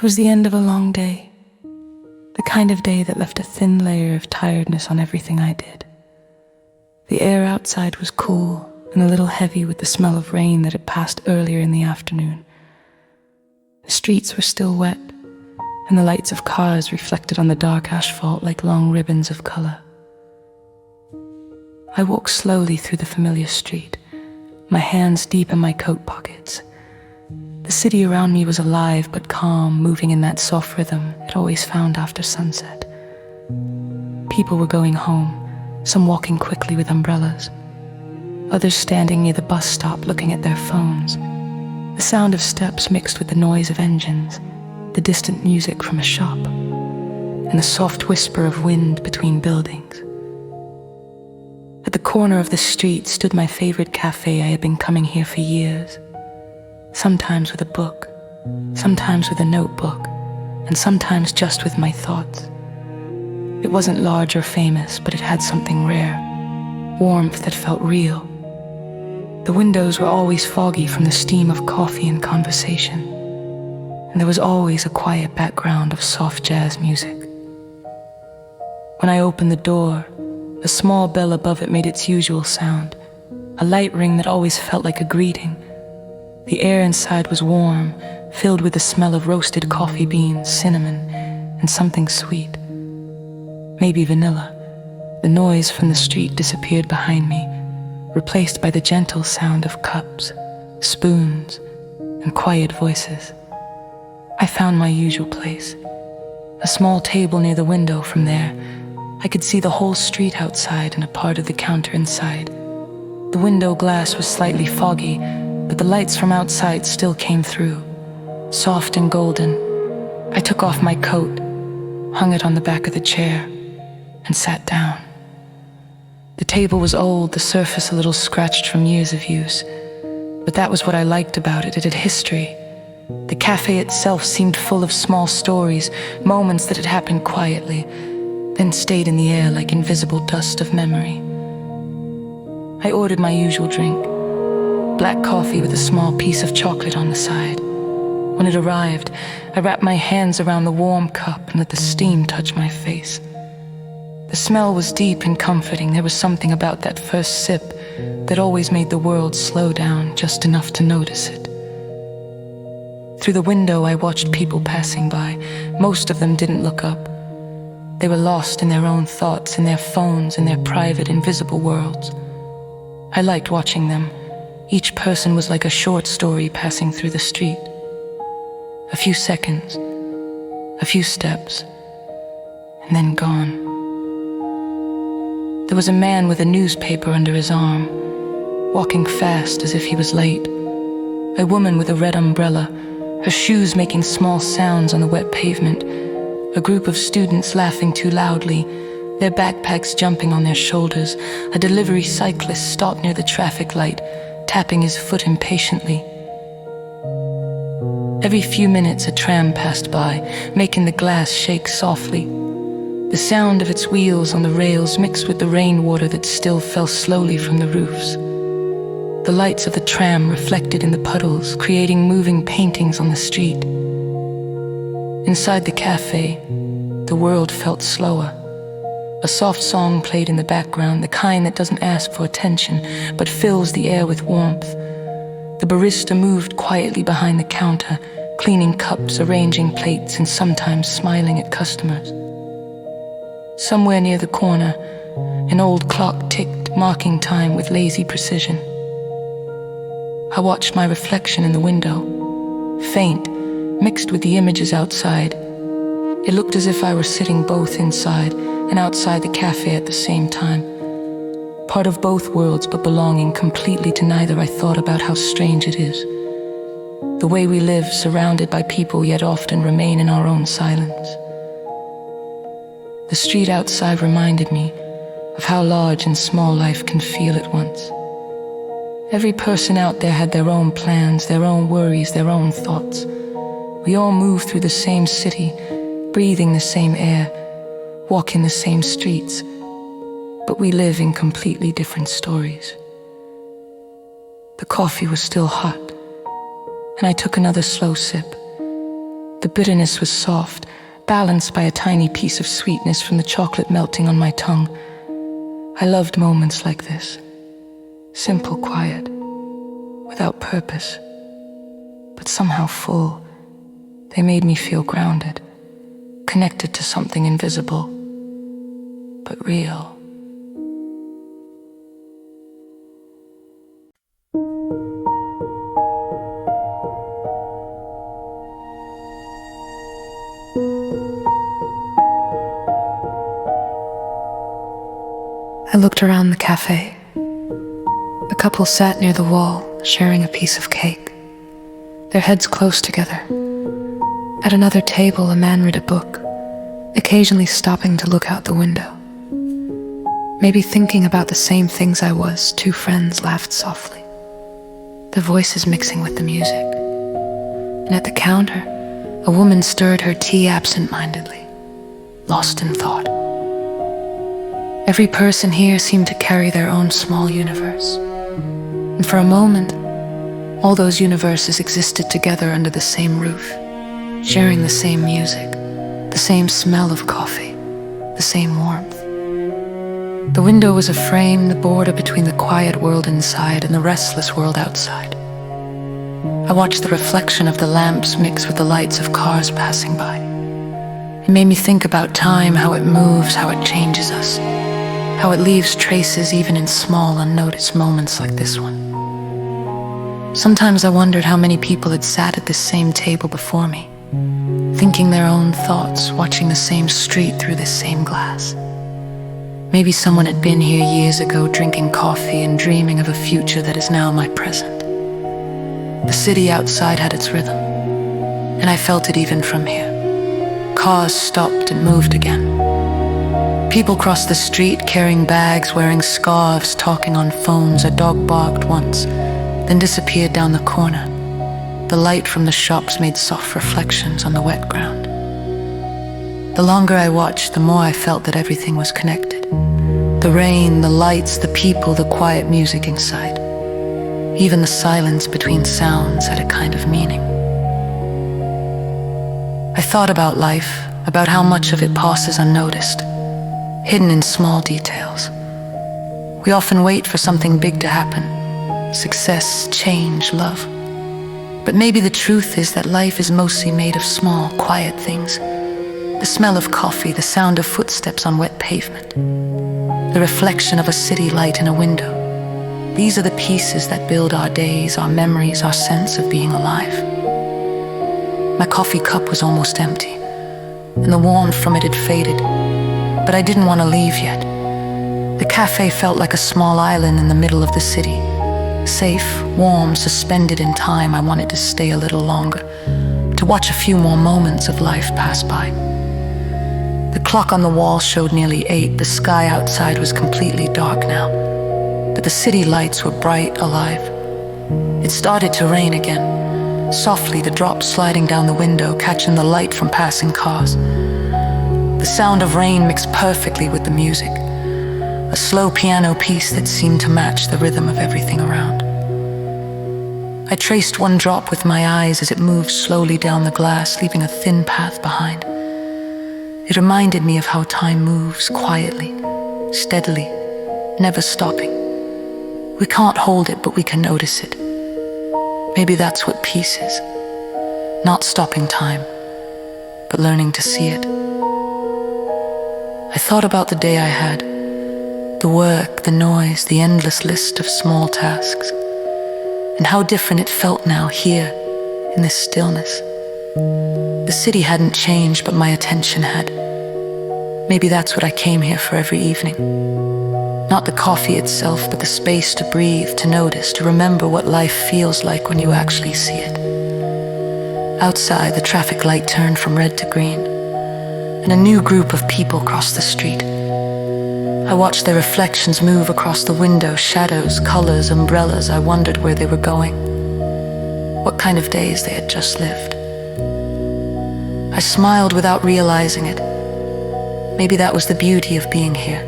It was the end of a long day, the kind of day that left a thin layer of tiredness on everything I did. The air outside was cool and a little heavy with the smell of rain that had passed earlier in the afternoon. The streets were still wet, and the lights of cars reflected on the dark asphalt like long ribbons of color. I walked slowly through the familiar street, my hands deep in my coat pockets. The city around me was alive but calm, moving in that soft rhythm it always found after sunset. People were going home, some walking quickly with umbrellas, others standing near the bus stop looking at their phones. The sound of steps mixed with the noise of engines, the distant music from a shop, and the soft whisper of wind between buildings. At the corner of the street stood my favorite cafe. I had been coming here for years, sometimes with a book, sometimes with a notebook, and sometimes just with my thoughts. It wasn't large or famous, but it had something rare, warmth that felt real. The windows were always foggy from the steam of coffee and conversation, and there was always a quiet background of soft jazz music. When I opened the door, a small bell above it made its usual sound, a light ring that always felt like a greeting. The air inside was warm, filled with the smell of roasted coffee beans, cinnamon, and something sweet. Maybe vanilla. The noise from the street disappeared behind me, replaced by the gentle sound of cups, spoons, and quiet voices. I found my usual place, a small table near the window. From there, I could see the whole street outside and a part of the counter inside. The window glass was slightly foggy, but the lights from outside still came through, soft and golden. I took off my coat, hung it on the back of the chair, and sat down. The table was old, the surface a little scratched from years of use, but that was what I liked about it. It had history. The cafe itself seemed full of small stories, moments that had happened quietly, then stayed in the air like invisible dust of memory. I ordered my usual drink, black coffee with a small piece of chocolate on the side. When it arrived, I wrapped my hands around the warm cup and let the steam touch my face. The smell was deep and comforting. There was something about that first sip that always made the world slow down just enough to notice it. Through the window, I watched people passing by. Most of them didn't look up. They were lost in their own thoughts, in their phones, in their private, invisible worlds. I liked watching them. Each person was like a short story passing through the street. A few seconds, a few steps, and then gone. There was a man with a newspaper under his arm, walking fast as if he was late. A woman with a red umbrella, her shoes making small sounds on the wet pavement. A group of students laughing too loudly, their backpacks jumping on their shoulders. A delivery cyclist stopped near the traffic light, tapping his foot impatiently. Every few minutes a tram passed by, making the glass shake softly. The sound of its wheels on the rails mixed with the rainwater that still fell slowly from the roofs. The lights of the tram reflected in the puddles, creating moving paintings on the street. Inside the cafe, the world felt slower. A soft song played in the background, the kind that doesn't ask for attention, but fills the air with warmth. The barista moved quietly behind the counter, cleaning cups, arranging plates, and sometimes smiling at customers. Somewhere near the corner, an old clock ticked, marking time with lazy precision. I watched my reflection in the window, faint, mixed with the images outside. It looked as if I were sitting both inside and outside the cafe at the same time. Part of both worlds, but belonging completely to neither. I thought about how strange it is. The way we live, surrounded by people, yet often remain in our own silence. The street outside reminded me of how large and small life can feel at once. Every person out there had their own plans, their own worries, their own thoughts. We all move through the same city, breathing the same air, walking the same streets, but we live in completely different stories. The coffee was still hot, and I took another slow sip. The bitterness was soft, balanced by a tiny piece of sweetness from the chocolate melting on my tongue. I loved moments like this. Simple, quiet, without purpose, but somehow full. They made me feel grounded, connected to something invisible, but real. I looked around the cafe. The couple sat near the wall, sharing a piece of cake, their heads close together. At another table, a man read a book, occasionally stopping to look out the window. Maybe thinking about the same things I was, two friends laughed softly, their voices mixing with the music. And at the counter, a woman stirred her tea absent-mindedly, lost in thought. Every person here seemed to carry their own small universe. And for a moment, all those universes existed together under the same roof, sharing the same music, the same smell of coffee, the same warmth. The window was a frame, the border between the quiet world inside and the restless world outside. I watched the reflection of the lamps mix with the lights of cars passing by. It made me think about time, how it moves, how it changes us, how it leaves traces even in small, unnoticed moments like this one. Sometimes I wondered how many people had sat at this same table before me, thinking their own thoughts, watching the same street through this same glass. Maybe someone had been here years ago, drinking coffee and dreaming of a future that is now my present. The city outside had its rhythm, and I felt it even from here. Cars stopped and moved again. People crossed the street carrying bags, wearing scarves, talking on phones. A dog barked once, then disappeared down the corner. The light from the shops made soft reflections on the wet ground. The longer I watched, the more I felt that everything was connected. The rain, the lights, the people, the quiet music inside. Even the silence between sounds had a kind of meaning. I thought about life, about how much of it passes unnoticed, hidden in small details. We often wait for something big to happen, success, change, love. But maybe the truth is that life is mostly made of small, quiet things. The smell of coffee, the sound of footsteps on wet pavement, the reflection of a city light in a window. These are the pieces that build our days, our memories, our sense of being alive. My coffee cup was almost empty, and the warmth from it had faded. But I didn't want to leave yet. The cafe felt like a small island in the middle of the city. Safe, warm, suspended in time. I wanted to stay a little longer, to watch a few more moments of life pass by. The clock on the wall showed nearly 8. The sky outside was completely dark now, but the city lights were bright, alive. It started to rain again, softly, the drops sliding down the window, catching the light from passing cars. The sound of rain mixed perfectly with the music, a slow piano piece that seemed to match the rhythm of everything around. I traced one drop with my eyes as it moved slowly down the glass, leaving a thin path behind. It reminded me of how time moves quietly, steadily, never stopping. We can't hold it, but we can notice it. Maybe that's what peace is. Not stopping time, but learning to see it. I thought about the day I had, the work, the noise, the endless list of small tasks, and how different it felt now here, in this stillness. The city hadn't changed, but my attention had. Maybe that's what I came here for every evening. Not the coffee itself, but the space to breathe, to notice, to remember what life feels like when you actually see it. Outside, the traffic light turned from red to green, and a new group of people crossed the street. I watched their reflections move across the window, shadows, colors, umbrellas. I wondered where they were going, what kind of days they had just lived. I smiled without realizing it. Maybe that was the beauty of being here.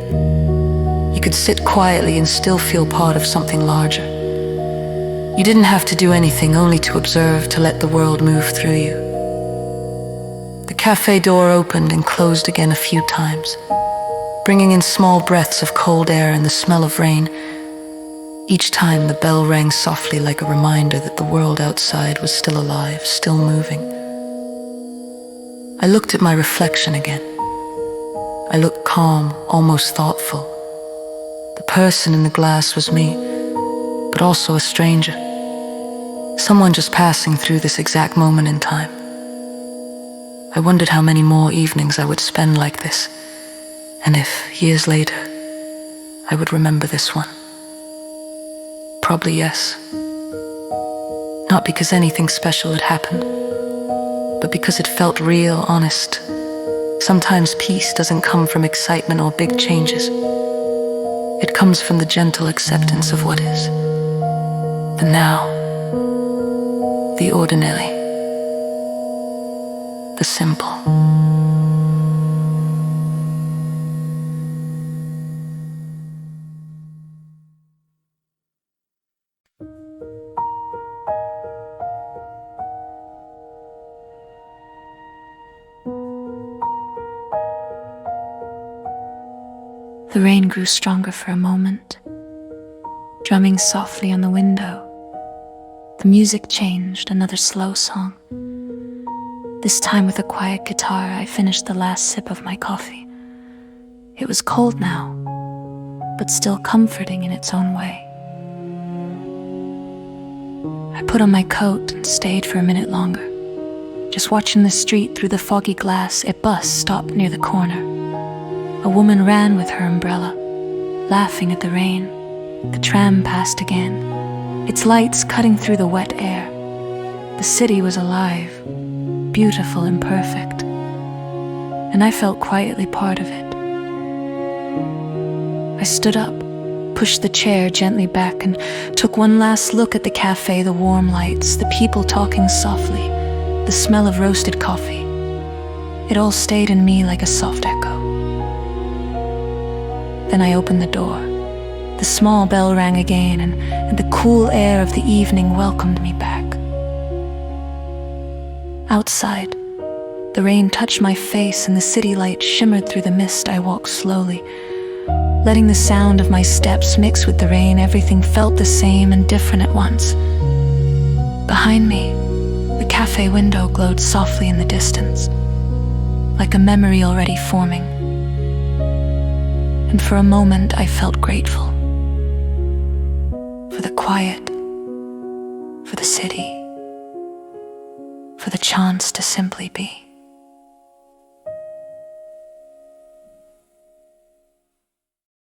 You could sit quietly and still feel part of something larger. You didn't have to do anything, only to observe, to let the world move through you. The cafe door opened and closed again a few times, bringing in small breaths of cold air and the smell of rain. Each time the bell rang softly like a reminder that the world outside was still alive, still moving. I looked at my reflection again. I looked calm, almost thoughtful. The person in the glass was me, but also a stranger. Someone just passing through this exact moment in time. I wondered how many more evenings I would spend like this, and if, years later, I would remember this one. Probably yes. Not because anything special had happened, but because it felt real, honest. Sometimes peace doesn't come from excitement or big changes. It comes from the gentle acceptance of what is. The now, the ordinary, the simple. The rain grew stronger for a moment, drumming softly on the window. The music changed, another slow song. This time with a quiet guitar, I finished the last sip of my coffee. It was cold now, but still comforting in its own way. I put on my coat and stayed for a minute longer, just watching the street through the foggy glass. A bus stopped near the corner. A woman ran with her umbrella, laughing at the rain. The tram passed again, its lights cutting through the wet air. The city was alive, beautiful and perfect, and I felt quietly part of it. I stood up, pushed the chair gently back, and took one last look at the cafe, the warm lights, the people talking softly, the smell of roasted coffee. It all stayed in me like a soft echo. Then I opened the door. The small bell rang again, and the cool air of the evening welcomed me back. Outside, the rain touched my face and the city light shimmered through the mist. I walked slowly, letting the sound of my steps mix with the rain. Everything felt the same and different at once. Behind me, the cafe window glowed softly in the distance, like a memory already forming. And for a moment I felt grateful for the quiet, for the city, for the chance to simply be.